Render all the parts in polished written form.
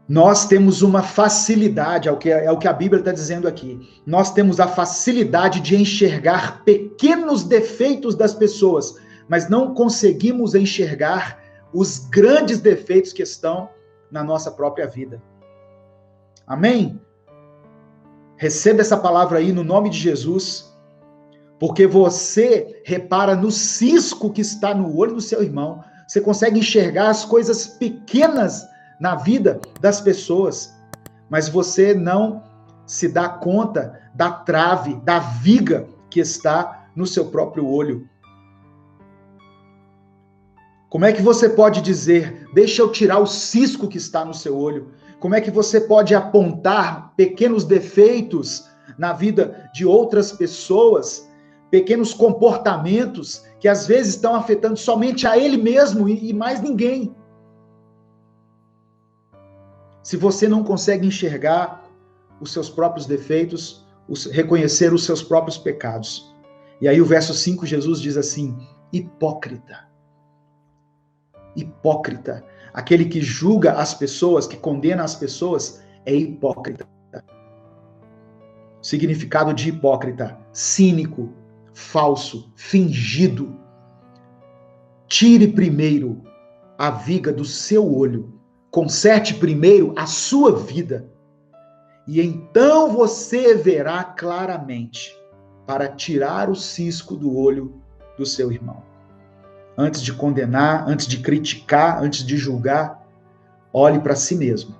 Nós temos uma facilidade, é o que a Bíblia está dizendo aqui. Nós temos a facilidade de enxergar pequenos defeitos das pessoas, mas não conseguimos enxergar os grandes defeitos que estão na nossa própria vida. Amém? Receba essa palavra aí no nome de Jesus, porque você repara no cisco que está no olho do seu irmão. Você consegue enxergar as coisas pequenas na vida das pessoas, mas você não se dá conta da trave, da viga que está no seu próprio olho. Como é que você pode dizer, deixa eu tirar o cisco que está no seu olho? Como é que você pode apontar pequenos defeitos na vida de outras pessoas, pequenos comportamentos que às vezes estão afetando somente a ele mesmo e mais ninguém? Se você não consegue enxergar os seus próprios defeitos, reconhecer os seus próprios pecados. E aí o verso 5, Jesus diz assim, hipócrita. Hipócrita. Aquele que julga as pessoas, que condena as pessoas, é hipócrita. Significado de hipócrita, cínico, falso, fingido. Tire primeiro a viga do seu olho. Conserte primeiro a sua vida. E então você verá claramente para tirar o cisco do olho do seu irmão. Antes de condenar, antes de criticar, antes de julgar, olhe para si mesmo.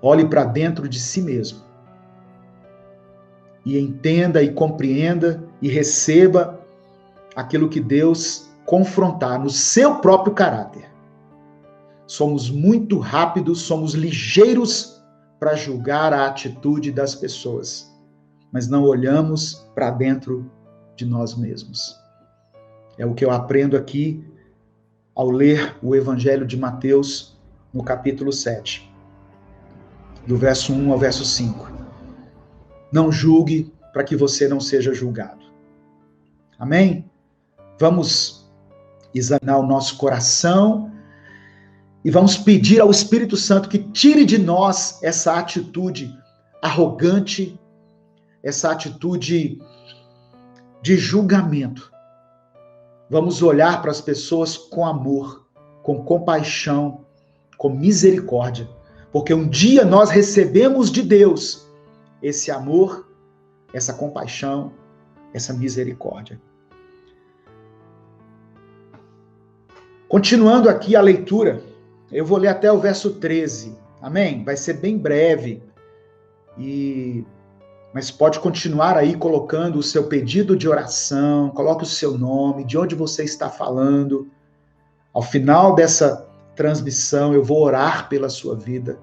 Olhe para dentro de si mesmo. E entenda e compreenda e receba aquilo que Deus confrontar no seu próprio caráter. Somos muito rápidos, somos ligeiros para julgar a atitude das pessoas, mas não olhamos para dentro de nós mesmos. É o que eu aprendo aqui ao ler o Evangelho de Mateus, no capítulo 7, do verso 1 ao verso 5. Não julgue para que você não seja julgado. Amém? Vamos examinar o nosso coração e vamos pedir ao Espírito Santo que tire de nós essa atitude arrogante, essa atitude de julgamento. Vamos olhar para as pessoas com amor, com compaixão, com misericórdia, porque um dia nós recebemos de Deus esse amor, essa compaixão, essa misericórdia. Continuando aqui a leitura, eu vou ler até o verso 13, amém? Vai ser bem breve, mas pode continuar aí colocando o seu pedido de oração, coloque o seu nome, de onde você está falando. Ao final dessa transmissão, eu vou orar pela sua vida,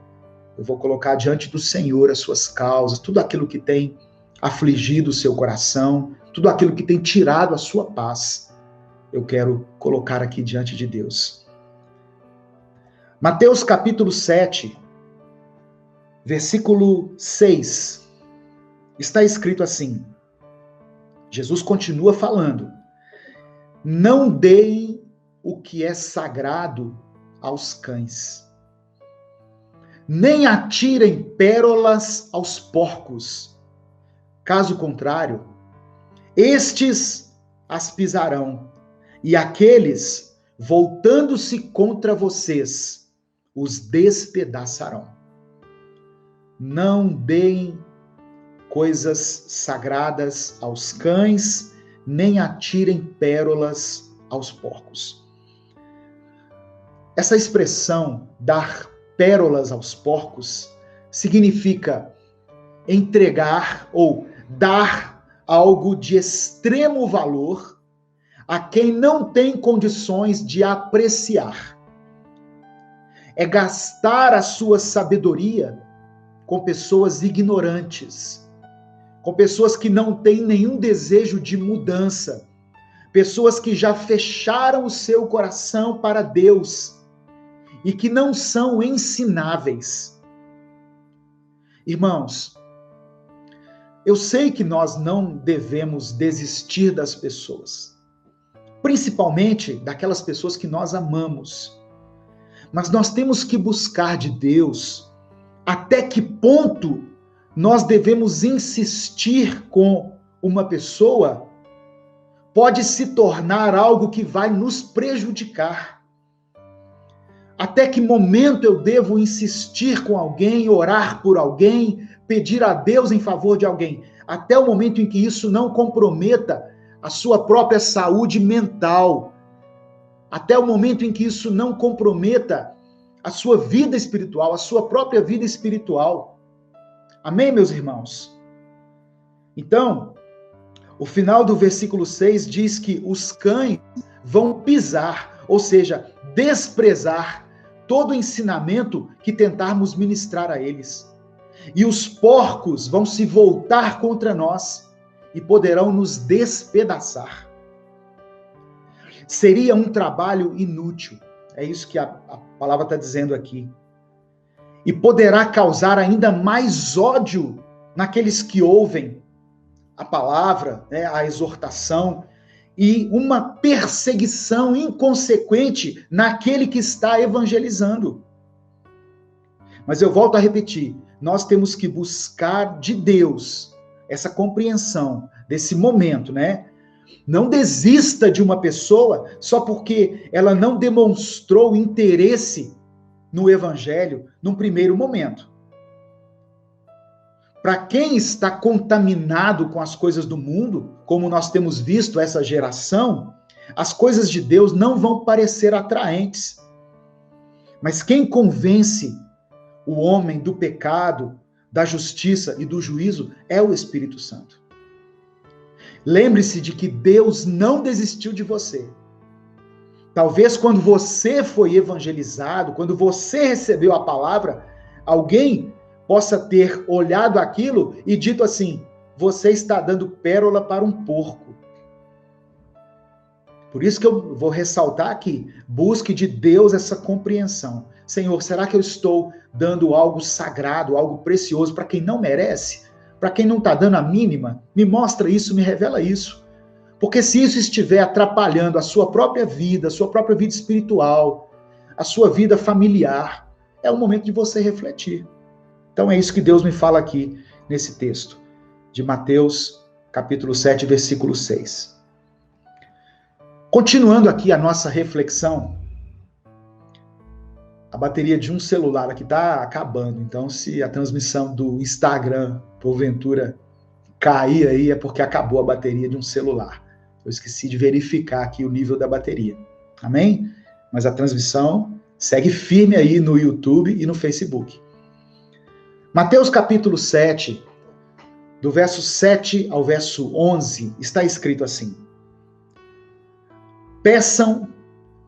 eu vou colocar diante do Senhor as suas causas, tudo aquilo que tem afligido o seu coração, tudo aquilo que tem tirado a sua paz, eu quero colocar aqui diante de Deus. Mateus capítulo 7, versículo 6, está escrito assim, Jesus continua falando, não deem o que é sagrado aos cães, nem atirem pérolas aos porcos, caso contrário, estes as pisarão, e aqueles, voltando-se contra vocês, os despedaçarão. Não deem coisas sagradas aos cães, nem atirem pérolas aos porcos. Essa expressão, dar pérolas aos porcos, significa entregar ou dar algo de extremo valor a quem não tem condições de apreciar. É gastar a sua sabedoria com pessoas ignorantes, com pessoas que não têm nenhum desejo de mudança, pessoas que já fecharam o seu coração para Deus e que não são ensináveis. Irmãos, eu sei que nós não devemos desistir das pessoas, principalmente daquelas pessoas que nós amamos, mas nós temos que buscar de Deus até que ponto nós devemos insistir com uma pessoa pode se tornar algo que vai nos prejudicar. Até que momento eu devo insistir com alguém, orar por alguém, pedir a Deus em favor de alguém? Até o momento em que isso não comprometa a sua própria saúde mental. Até o momento em que isso não comprometa a sua vida espiritual, a sua própria vida espiritual. Amém, meus irmãos? Então, o final do versículo 6 diz que os cães vão pisar, ou seja, desprezar todo o ensinamento que tentarmos ministrar a eles. E os porcos vão se voltar contra nós e poderão nos despedaçar. Seria um trabalho inútil. É isso que a palavra está dizendo aqui. E poderá causar ainda mais ódio naqueles que ouvem a palavra, né, a exortação, e uma perseguição inconsequente naquele que está evangelizando. Mas eu volto a repetir, nós temos que buscar de Deus essa compreensão desse momento, né? Não desista de uma pessoa só porque ela não demonstrou interesse no evangelho num primeiro momento. Para quem está contaminado com as coisas do mundo, como nós temos visto essa geração, as coisas de Deus não vão parecer atraentes. Mas quem convence o homem do pecado, da justiça e do juízo é o Espírito Santo. Lembre-se de que Deus não desistiu de você. Talvez quando você foi evangelizado, quando você recebeu a palavra, alguém possa ter olhado aquilo e dito assim: você está dando pérola para um porco. Por isso que eu vou ressaltar aqui, busque de Deus essa compreensão. Senhor, será que eu estou dando algo sagrado, algo precioso para quem não merece? Para quem não está dando a mínima? Me mostra isso, me revela isso. Porque se isso estiver atrapalhando a sua própria vida espiritual, a sua vida familiar, é o momento de você refletir. Então é isso que Deus me fala aqui nesse texto de Mateus, capítulo 7, versículo 6. Continuando aqui a nossa reflexão, a bateria de um celular aqui está acabando, então se a transmissão do Instagram, porventura, cair aí, é porque acabou a bateria de um celular. Eu esqueci de verificar aqui o nível da bateria. Amém? Mas a transmissão segue firme aí no YouTube e no Facebook. Mateus capítulo 7, do verso 7 ao verso 11, está escrito assim: peçam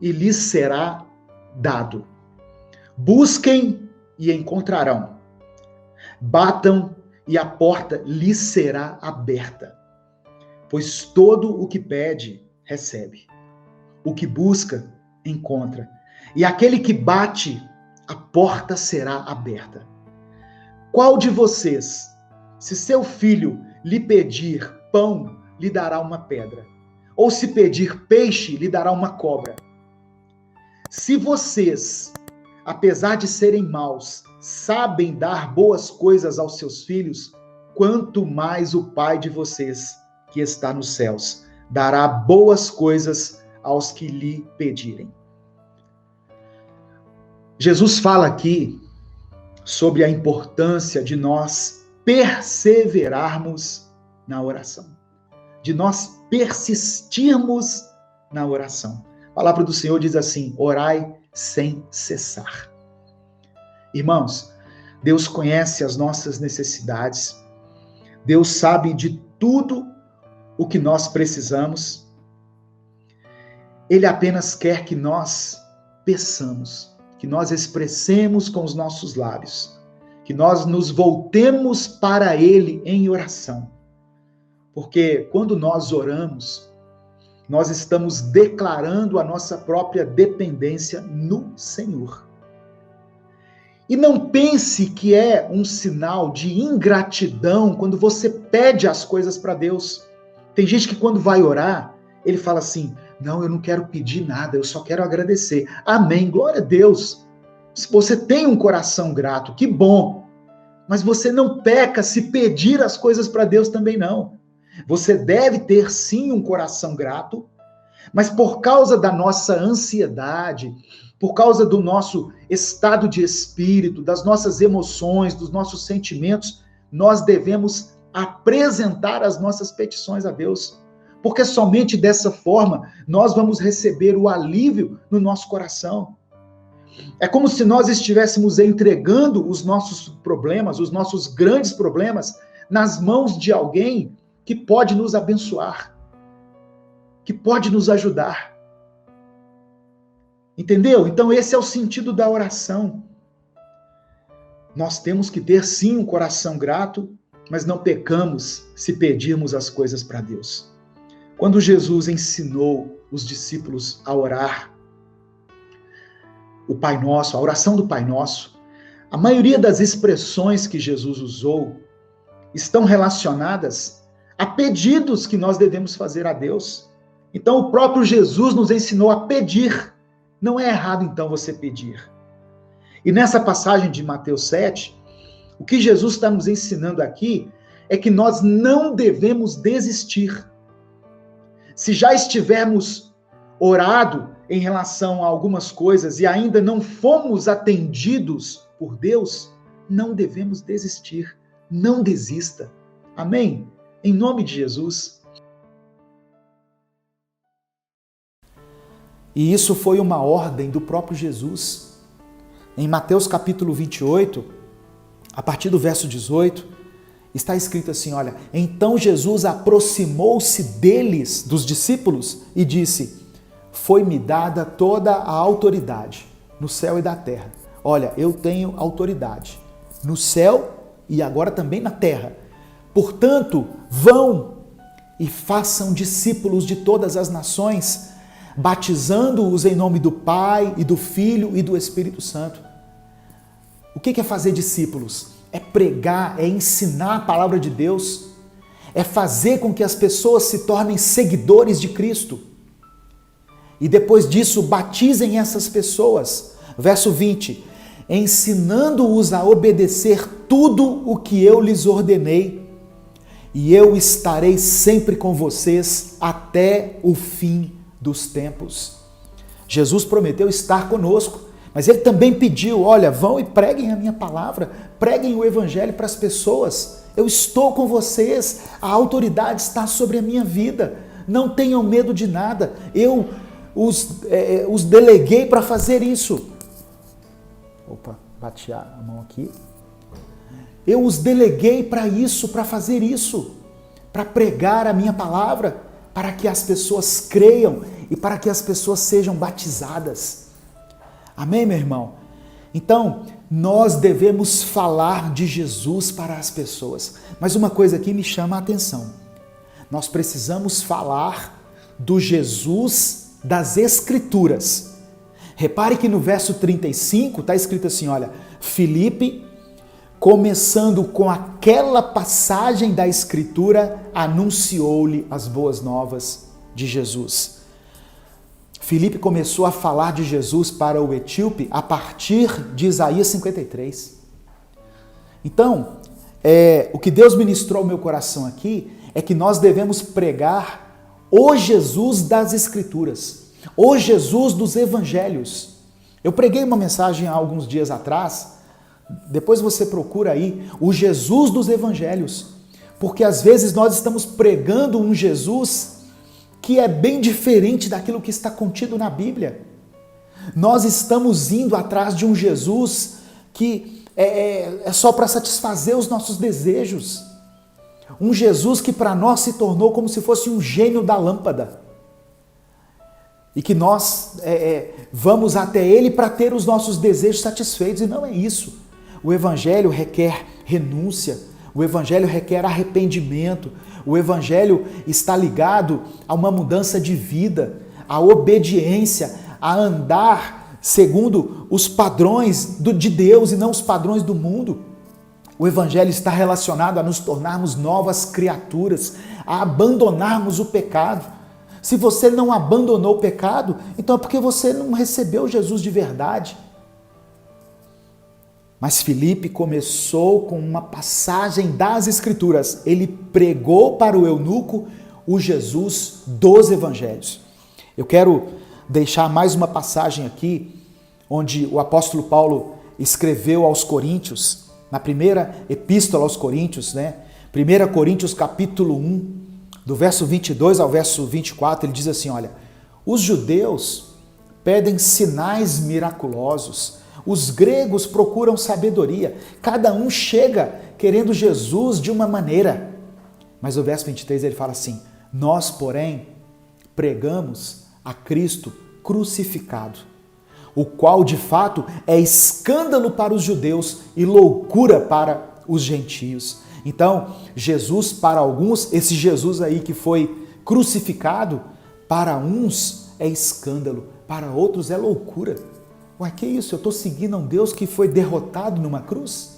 e lhes será dado. Busquem e encontrarão. Batam e a porta lhes será aberta. Pois todo o que pede, recebe. O que busca, encontra. E aquele que bate, a porta será aberta. Qual de vocês, se seu filho lhe pedir pão, lhe dará uma pedra? Ou se pedir peixe, lhe dará uma cobra? Se vocês, apesar de serem maus, sabem dar boas coisas aos seus filhos, quanto mais o Pai de vocês, que está nos céus, dará boas coisas aos que lhe pedirem. Jesus fala aqui sobre a importância de nós perseverarmos na oração, de nós persistirmos na oração. A palavra do Senhor diz assim: orai sem cessar. Irmãos, Deus conhece as nossas necessidades, Deus sabe de tudo o que nós precisamos. Ele apenas quer que nós peçamos, que nós expressemos com os nossos lábios, que nós nos voltemos para Ele em oração. Porque quando nós oramos, nós estamos declarando a nossa própria dependência no Senhor. E não pense que é um sinal de ingratidão quando você pede as coisas para Deus. Tem gente que quando vai orar, ele fala assim: não, eu não quero pedir nada, eu só quero agradecer. Amém, glória a Deus. Se você tem um coração grato, que bom. Mas você não peca se pedir as coisas para Deus também não. Você deve ter sim um coração grato, mas por causa da nossa ansiedade, por causa do nosso estado de espírito, das nossas emoções, dos nossos sentimentos, nós devemos apresentar as nossas petições a Deus. Porque somente dessa forma nós vamos receber o alívio no nosso coração. É como se nós estivéssemos entregando os nossos problemas, os nossos grandes problemas, nas mãos de alguém que pode nos abençoar, que pode nos ajudar. Entendeu? Então esse é o sentido da oração. Nós temos que ter sim um coração grato, mas não pecamos se pedirmos as coisas para Deus. Quando Jesus ensinou os discípulos a orar, o Pai Nosso, a oração do Pai Nosso, a maioria das expressões que Jesus usou estão relacionadas a pedidos que nós devemos fazer a Deus. Então o próprio Jesus nos ensinou a pedir. Não é errado então você pedir. E nessa passagem de Mateus 7, o que Jesus está nos ensinando aqui é que nós não devemos desistir. Se já estivermos orado em relação a algumas coisas e ainda não fomos atendidos por Deus, não devemos desistir. Não desista. Amém? Em nome de Jesus. E isso foi uma ordem do próprio Jesus. Em Mateus capítulo 28, a partir do verso 18, está escrito assim, olha, então Jesus aproximou-se deles, dos discípulos, e disse, foi-me dada toda a autoridade no céu e da terra. Olha, eu tenho autoridade no céu e agora também na terra. Portanto, vão e façam discípulos de todas as nações, batizando-os em nome do Pai e do Filho e do Espírito Santo. O que é fazer discípulos? É pregar, é ensinar a palavra de Deus, é fazer com que as pessoas se tornem seguidores de Cristo. E depois disso, batizem essas pessoas. Verso 20, ensinando-os a obedecer tudo o que eu lhes ordenei, e eu estarei sempre com vocês até o fim dos tempos. Jesus prometeu estar conosco, mas ele também pediu, olha, vão e preguem a minha palavra, preguem o evangelho para as pessoas. Eu estou com vocês, a autoridade está sobre a minha vida. Não tenham medo de nada. Eu os deleguei para fazer isso. Opa, bati a mão aqui. Eu os deleguei para isso, para fazer isso, para pregar a minha palavra, para que as pessoas creiam e para que as pessoas sejam batizadas. Amém, meu irmão? Então, nós devemos falar de Jesus para as pessoas. Mas uma coisa aqui me chama a atenção. Nós precisamos falar do Jesus das Escrituras. Repare que no verso 35 está escrito assim, olha, Filipe, começando com aquela passagem da Escritura, anunciou-lhe as boas novas de Jesus. Filipe começou a falar de Jesus para o etíope a partir de Isaías 53. Então, o que Deus ministrou ao meu coração aqui é que nós devemos pregar o Jesus das Escrituras, o Jesus dos Evangelhos. Eu preguei uma mensagem há alguns dias atrás, depois você procura aí, o Jesus dos Evangelhos, porque às vezes nós estamos pregando um Jesus que é bem diferente daquilo que está contido na Bíblia. Nós estamos indo atrás de um Jesus que é só para satisfazer os nossos desejos. Um Jesus que para nós se tornou como se fosse um gênio da lâmpada. E que nós vamos até Ele para ter os nossos desejos satisfeitos. E não é isso. O Evangelho requer renúncia. O Evangelho requer arrependimento. O Evangelho está ligado a uma mudança de vida, a obediência, a andar segundo os padrões de Deus e não os padrões do mundo. O Evangelho está relacionado a nos tornarmos novas criaturas, a abandonarmos o pecado. Se você não abandonou o pecado, então é porque você não recebeu Jesus de verdade. Mas Filipe começou com uma passagem das Escrituras. Ele pregou para o eunuco o Jesus dos Evangelhos. Eu quero deixar mais uma passagem aqui, onde o apóstolo Paulo escreveu aos Coríntios, na primeira epístola aos Coríntios, 1 Coríntios capítulo 1, do verso 22 ao verso 24, ele diz assim, olha, os judeus pedem sinais miraculosos, os gregos procuram sabedoria, cada um chega querendo Jesus de uma maneira. Mas o verso 23 ele fala assim, nós, porém, pregamos a Cristo crucificado, o qual de fato é escândalo para os judeus e loucura para os gentios. Então, Jesus para alguns, esse Jesus aí que foi crucificado, para uns é escândalo, para outros é loucura. Ué, que isso? Eu estou seguindo um Deus que foi derrotado numa cruz?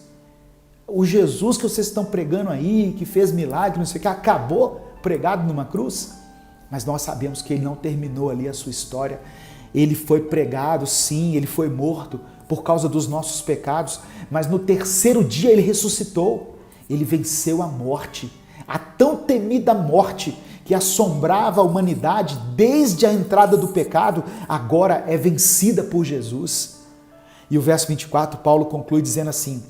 O Jesus que vocês estão pregando aí, que fez milagre, não sei o que, acabou pregado numa cruz? Mas nós sabemos que ele não terminou ali a sua história. Ele foi pregado, sim, ele foi morto por causa dos nossos pecados, mas no terceiro dia ele ressuscitou. Ele venceu a morte, a tão temida morte que assombrava a humanidade desde a entrada do pecado, agora é vencida por Jesus. E o verso 24, Paulo conclui dizendo assim,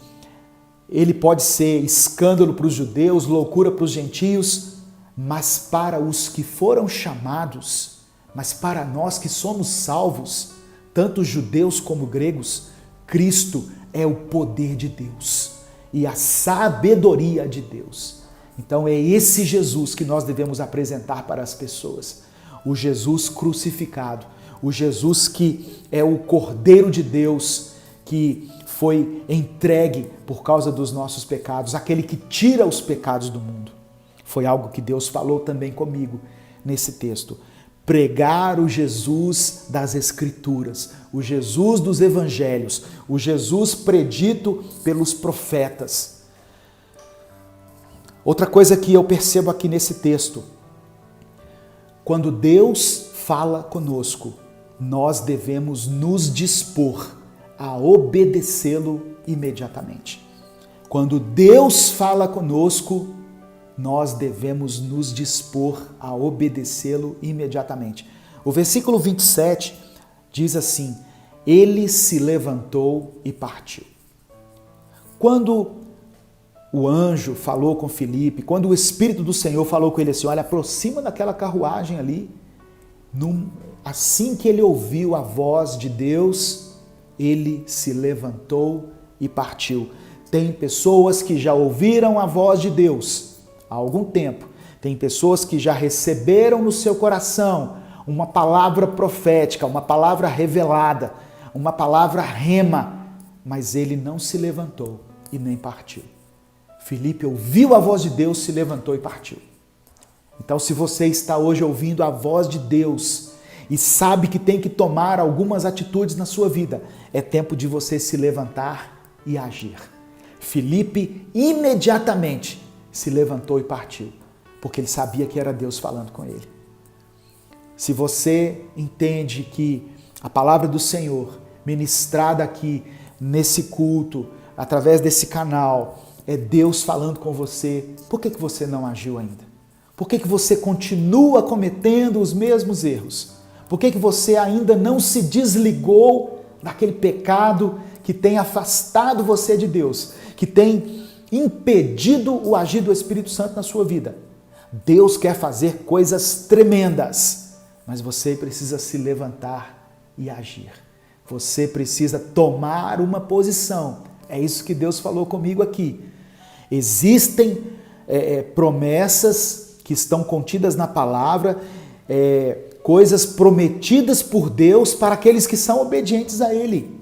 ele pode ser escândalo para os judeus, loucura para os gentios, mas para os que foram chamados, mas para nós que somos salvos, tanto judeus como gregos, Cristo é o poder de Deus e a sabedoria de Deus. Então é esse Jesus que nós devemos apresentar para as pessoas. O Jesus crucificado, o Jesus que é o Cordeiro de Deus, que foi entregue por causa dos nossos pecados, aquele que tira os pecados do mundo. Foi algo que Deus falou também comigo nesse texto. Pregar o Jesus das Escrituras, o Jesus dos Evangelhos, o Jesus predito pelos profetas. Outra coisa que eu percebo aqui nesse texto, quando Deus fala conosco, nós devemos nos dispor a obedecê-lo imediatamente. Quando Deus fala conosco, nós devemos nos dispor a obedecê-lo imediatamente. O versículo 27 diz assim, ele se levantou e partiu. Quando o anjo falou com Filipe, quando o Espírito do Senhor falou com ele assim, olha, aproxima daquela carruagem ali, assim que ele ouviu a voz de Deus, ele se levantou e partiu. Tem pessoas que já ouviram a voz de Deus há algum tempo. Tem pessoas que já receberam no seu coração uma palavra profética, uma palavra revelada, uma palavra rema, mas ele não se levantou e nem partiu. Filipe ouviu a voz de Deus, se levantou e partiu. Então, se você está hoje ouvindo a voz de Deus e sabe que tem que tomar algumas atitudes na sua vida, é tempo de você se levantar e agir. Filipe imediatamente se levantou e partiu, porque ele sabia que era Deus falando com ele. Se você entende que a palavra do Senhor, ministrada aqui nesse culto, através desse canal, é Deus falando com você, por que você não agiu ainda? Por que você continua cometendo os mesmos erros? Por que você ainda não se desligou daquele pecado que tem afastado você de Deus, que tem impedido o agir do Espírito Santo na sua vida? Deus quer fazer coisas tremendas, mas você precisa se levantar e agir. Você precisa tomar uma posição. É isso que Deus falou comigo aqui. Existem promessas que estão contidas na palavra, coisas prometidas por Deus para aqueles que são obedientes a Ele.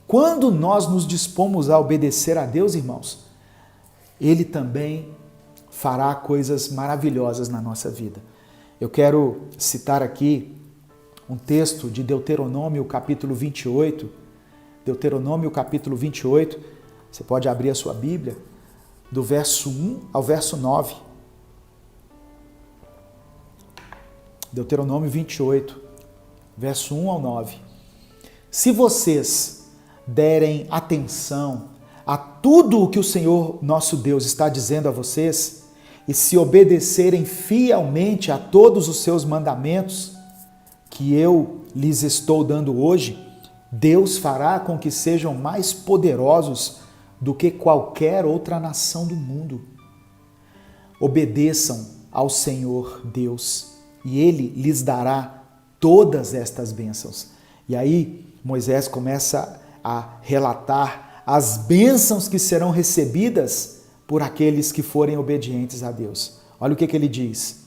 Quando nós nos dispomos a obedecer a Deus, irmãos, Ele também fará coisas maravilhosas na nossa vida. Eu quero citar aqui um texto de Deuteronômio, capítulo 28. Deuteronômio, capítulo 28. Você pode abrir a sua Bíblia, do verso 1 ao verso 9. Deuteronômio 28, verso 1 ao 9. Se vocês derem atenção a tudo o que o Senhor nosso Deus está dizendo a vocês, e se obedecerem fielmente a todos os seus mandamentos que eu lhes estou dando hoje, Deus fará com que sejam mais poderosos do que qualquer outra nação do mundo. Obedeçam ao Senhor Deus e Ele lhes dará todas estas bênçãos. E aí Moisés começa a relatar as bênçãos que serão recebidas por aqueles que forem obedientes a Deus. Olha o que ele diz.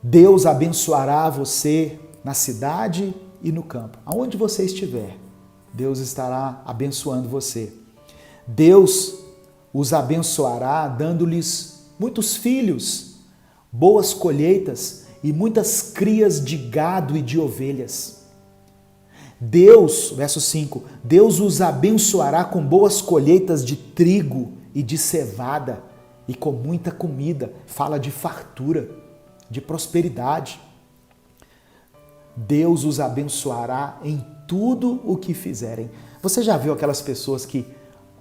Deus abençoará você na cidade e no campo. Aonde você estiver, Deus estará abençoando você. Deus os abençoará dando-lhes muitos filhos, boas colheitas e muitas crias de gado e de ovelhas. Deus, verso 5, Deus os abençoará com boas colheitas de trigo e de cevada e com muita comida. Fala de fartura, de prosperidade. Deus os abençoará em tudo o que fizerem. Você já viu aquelas pessoas que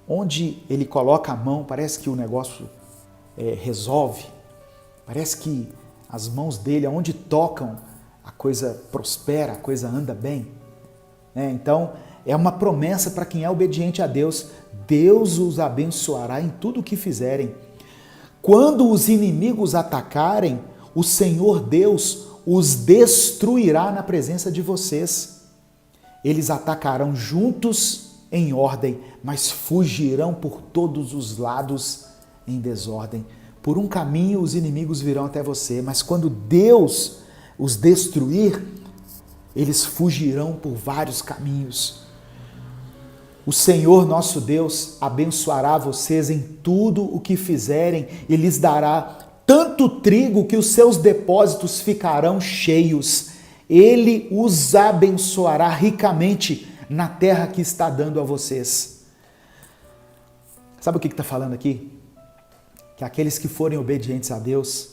onde ele coloca a mão, parece que o negócio resolve? Parece que as mãos dele, aonde tocam, a coisa prospera, a coisa anda bem. Então, é uma promessa para quem é obediente a Deus. Deus os abençoará em tudo o que fizerem. Quando os inimigos atacarem, o Senhor Deus os destruirá na presença de vocês. Eles atacarão juntos em ordem, mas fugirão por todos os lados em desordem. Por um caminho os inimigos virão até você, mas quando Deus os destruir, eles fugirão por vários caminhos. O Senhor nosso Deus abençoará vocês em tudo o que fizerem e lhes dará tanto trigo que os seus depósitos ficarão cheios. Ele os abençoará ricamente na terra que está dando a vocês. Sabe o que está falando aqui? Que aqueles que forem obedientes a Deus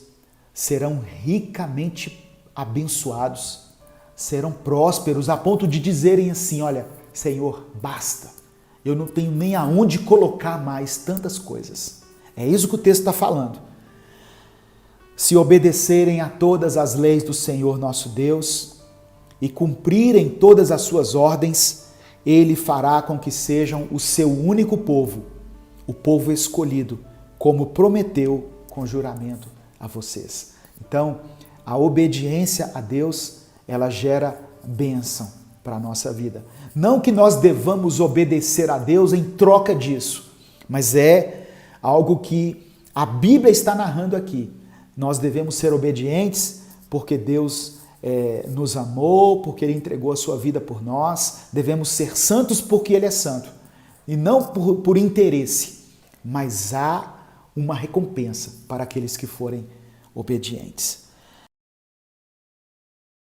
serão ricamente abençoados, serão prósperos a ponto de dizerem assim, olha, Senhor, basta, eu não tenho nem aonde colocar mais tantas coisas. É isso que o texto está falando. Se obedecerem a todas as leis do Senhor nosso Deus e cumprirem todas as suas ordens, Ele fará com que sejam o seu único povo, o povo escolhido, como prometeu com juramento a vocês. Então, a obediência a Deus, ela gera bênção para a nossa vida. Não que nós devamos obedecer a Deus em troca disso, mas é algo que a Bíblia está narrando aqui. Nós devemos ser obedientes porque Deus nos amou, porque Ele entregou a sua vida por nós. Devemos ser santos porque Ele é santo. E não por interesse, mas há uma recompensa para aqueles que forem obedientes.